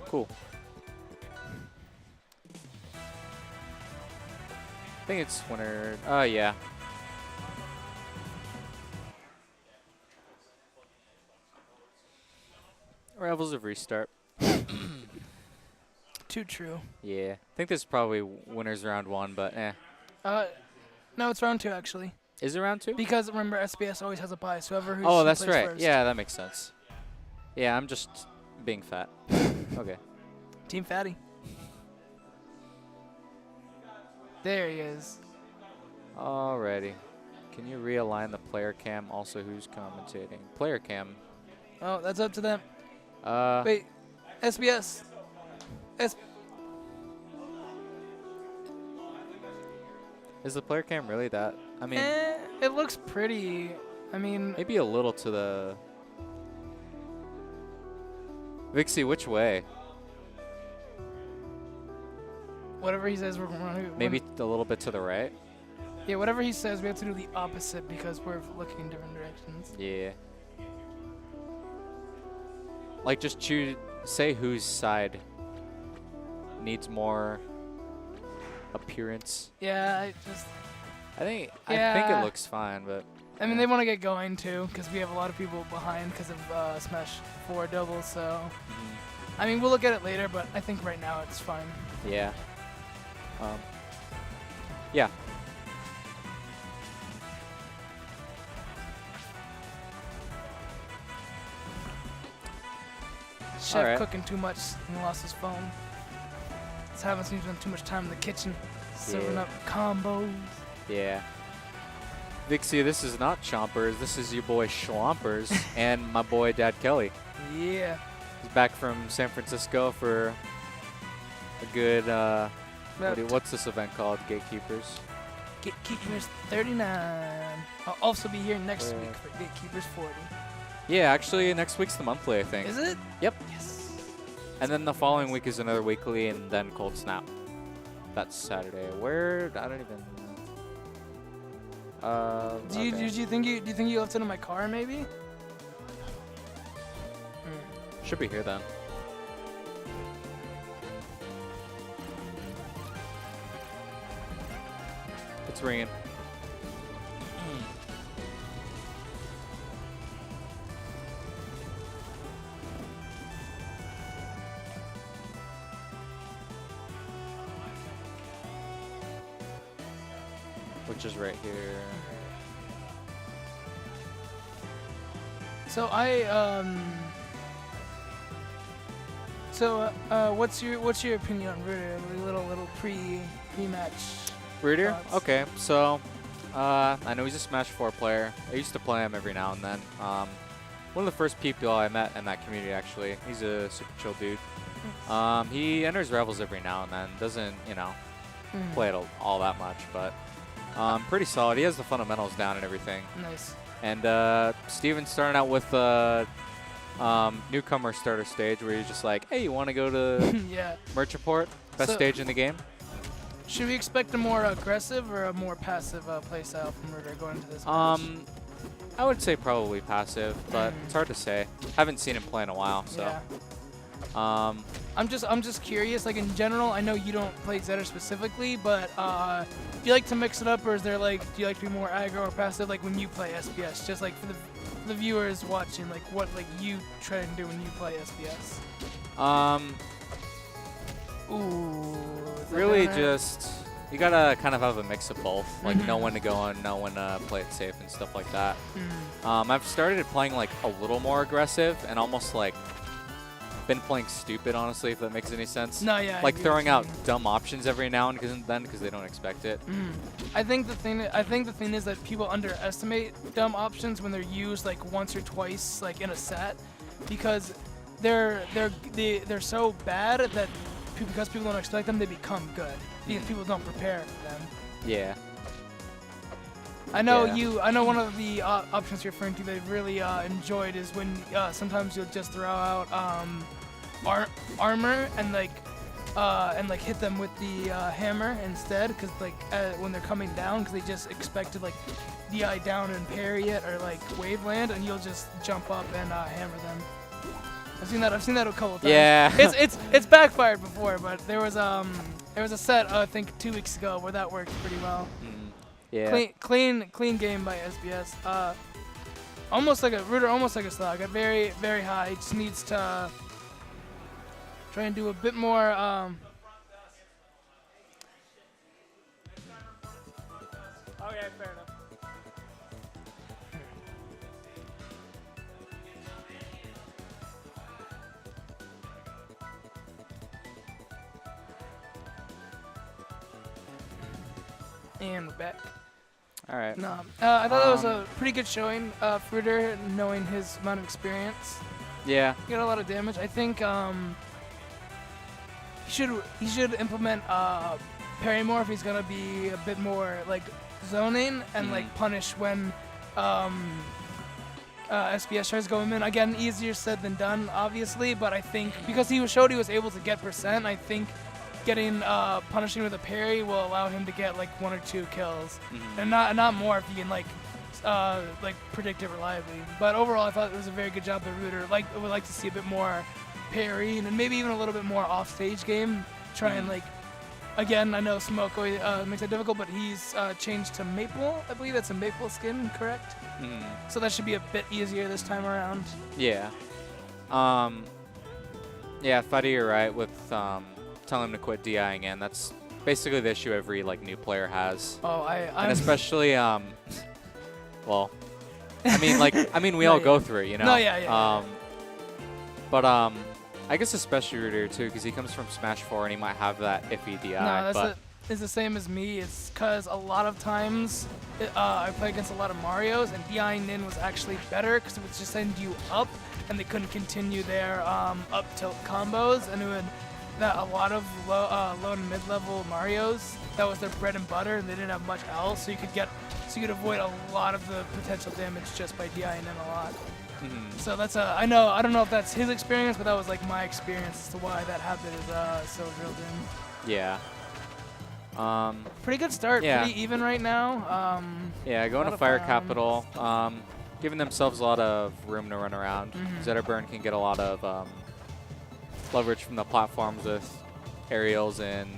Cool. I think it's winner. Yeah. Rivals of restart. Too true. Yeah. I think this is probably winners round 1, but eh. No, it's round 2 actually. Is it round 2? Because remember, SBS always has a bias. Whoever who Oh, that's plays right. first. Yeah, that makes sense. Yeah, I'm just being fat. Okay. Team Fatty. There he is. Alrighty. Can you realign the player cam? Also, who's commentating? Player cam. Oh, that's up to them. Wait. Wait, SBS. Is the player cam really that? I mean, It looks pretty. I mean, maybe a little to the. Vixie, which way? whatever he says, we're going to. Maybe a little bit to the right? Yeah, whatever he says, we have to do the opposite because we're looking in different directions. Yeah. Like, just choose, say whose side needs more appearance. Yeah, I think Yeah. it looks fine, but I mean, they want to get going too because we have a lot of people behind because of Smash 4 double. So, I mean, we'll look at it later, but I think right now it's fine. yeah. Yeah. Chef Alright. cooking too much and lost his phone. He's having seems to spend too much time in the kitchen, serving Yeah. up combos. Yeah. Vixie, this is not Chompers. This is your boy Schlompers and my boy Dad Kelly. Yeah. He's back from San Francisco for a good, what's this event called? Gatekeepers? Gatekeepers 39. I'll also be here next Where? week for Gatekeepers 40. Yeah, actually, next week's the monthly, I think. Is it? Yep. Yes. And then the following week is another weekly, and then Cold Snap. That's Saturday. Where? I don't even. Do you okay. think you left it in my car maybe? Should be here then. It's ringing. Which is right here. So what's your opinion on Rudyr? A little pre-match. Rudyr? thoughts? Okay, so I know he's a Smash 4 player. I used to play him every now and then. One of the first people I met in that community, actually. He's a super chill dude. He enters rivals every now and then. Doesn't, play it all that much, but pretty solid. He has the fundamentals down and everything. Nice. And Steven's starting out with newcomer starter stage where he's just like, hey, you want to go to Yeah. Merchant Port? Best So- stage in the game? Should we expect a more aggressive or a more passive playstyle from Rudyr going into this match? I would say probably passive, but it's hard to say. Haven't seen him play in a while, so. Yeah. I'm just curious. Like in general, I know you don't play Zetter specifically, but do you like to mix it up, or is there do you like to be more aggro or passive, like when you play SBS? Just like for the viewers watching, like what you try and do when you play SBS. Ooh. is that Really better? just, you gotta kind of have a mix of both. Like know when to go and know when to play it safe and stuff like that. I've started playing like a little more aggressive and almost like been playing stupid, honestly, if that makes any sense. No, yeah. I Like get throwing what you out mean. dumb options every now and then because they don't expect it. I think the thing is that people underestimate dumb options when they're used like once or twice like in a set, because they're so bad that because people don't expect them, they become good because people don't prepare for them. Yeah. I know Yeah. I know one of the options you're referring to that I really enjoyed is when sometimes you'll just throw out armor and hit them with the hammer instead, because when they're coming down, because they just expect to like DI down and parry it or like wave land, and you'll just jump up and hammer them. I've seen that a couple times. Yeah. It's backfired before, but there was a set I think 2 weeks ago where that worked pretty well. Yeah. Clean game by SBS. Almost like a Rudyr, almost like a slug. Got very high. Just needs to try and do a bit more. Okay, fair enough. And we're back. All right. No, I thought that was a pretty good showing for Rudyr, knowing his amount of experience. Yeah. He got a lot of damage. I think he should implement parry more if he's gonna be a bit more like zoning and like punish when SBS tries to go in. Again, easier said than done, obviously, but I think because he showed he was able to get %, I think getting punishing with a parry will allow him to get like 1 or 2 kills, and not more if you can like predict it reliably. But overall, I thought it was a very good job by Rudyr. I would like to see a bit more parrying and maybe even a little bit more off-stage game. Try and like, again, I know Smoke always, makes it difficult, but he's changed to Maple. I believe that's a Maple skin, correct? So that should be a bit easier this time around. Yeah. Yeah, Fuddy, you're right with telling him to quit DIing in. That's basically the issue every like new player has. Oh, and especially well, I mean we all go through it, you know. No, yeah. But I guess especially Rudyr too, because he comes from Smash 4 and he might have that iffy DI. No, but it's the same as me. It's because a lot of times I play against a lot of Marios, and DIing in was actually better because it would just send you up, and they couldn't continue their up tilt combos, and it would a lot of low and mid level Marios, that was their bread and butter, and they didn't have much else, so you could avoid a lot of the potential damage just by DIing in a lot. So that's I don't know if that's his experience, but that was like my experience as to why that habit is so drilled in. Yeah. Pretty good start. Yeah. Pretty even right now. Yeah, going to Fire Capital, giving themselves a lot of room to run around. Zetterburn can get a lot of leverage from the platforms with aerials and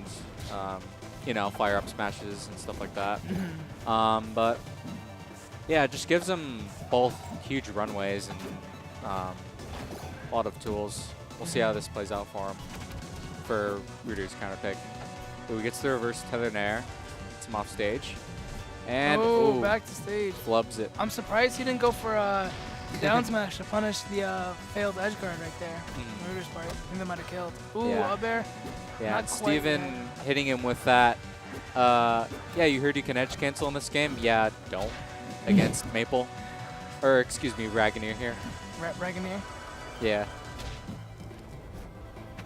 you know, fire up smashes and stuff like that. But yeah, it just gives them both huge runways and a lot of tools. We'll see how this plays out for him for Rudyr's counter pick. Ooh, he gets the reverse tether nair. Gets him off stage. And ooh, back to stage. Flubs it. I'm surprised he didn't go for a down smash to punish the failed edge guard right there. Rudyr's part. I think they might have killed. Ooh, yeah. up air. Yeah, and Steven hitting him with that. Yeah, you heard you can edge cancel in this game. Yeah, don't. Against Maple. Or, excuse me, Raganeer here. Raganeer? Yeah.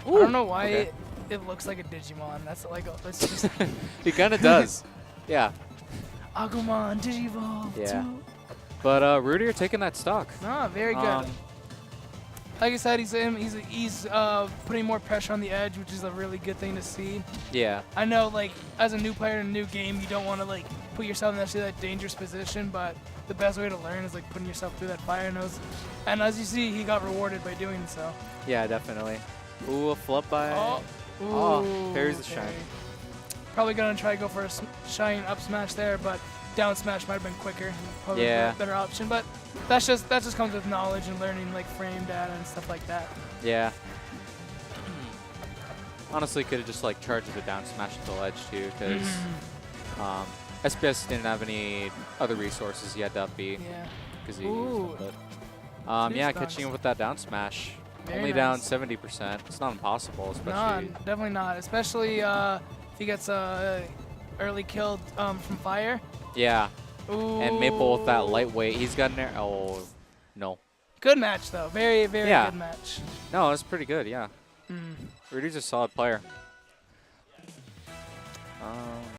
Ooh, I don't know why it looks like a Digimon. That's like, it's just. It kind of does. Yeah. Agumon, Digivolve. Yeah. 2. But Rudyr taking that stock. Ah, very good. Like I said, he's putting more pressure on the edge, which is a really good thing to see. Yeah. I know, like, as a new player in a new game, you don't want to like put yourself in that dangerous position, but the best way to learn is like putting yourself through that fire nose. And as you see, he got rewarded by doing so. Yeah, definitely. Ooh, a flip by. Parries the shine. Probably gonna try to go for a shine up smash there, but down smash might have been quicker. Probably a better option, but that just comes with knowledge and learning like frame data and stuff like that. Yeah. Honestly, could have just like charged the down smash at the ledge too, because SBS didn't have any other resources he had to up B. Yeah. Because he used them, but yeah, catching him with that down smash. Only down 70%. It's not impossible, especially. No, definitely not. Especially if he gets early killed from fire. Yeah. Ooh. And Maple with that lightweight, he's got an air. Oh, no. Good match, though. Very good match. No, it's pretty good, yeah. Rudyr's a solid player.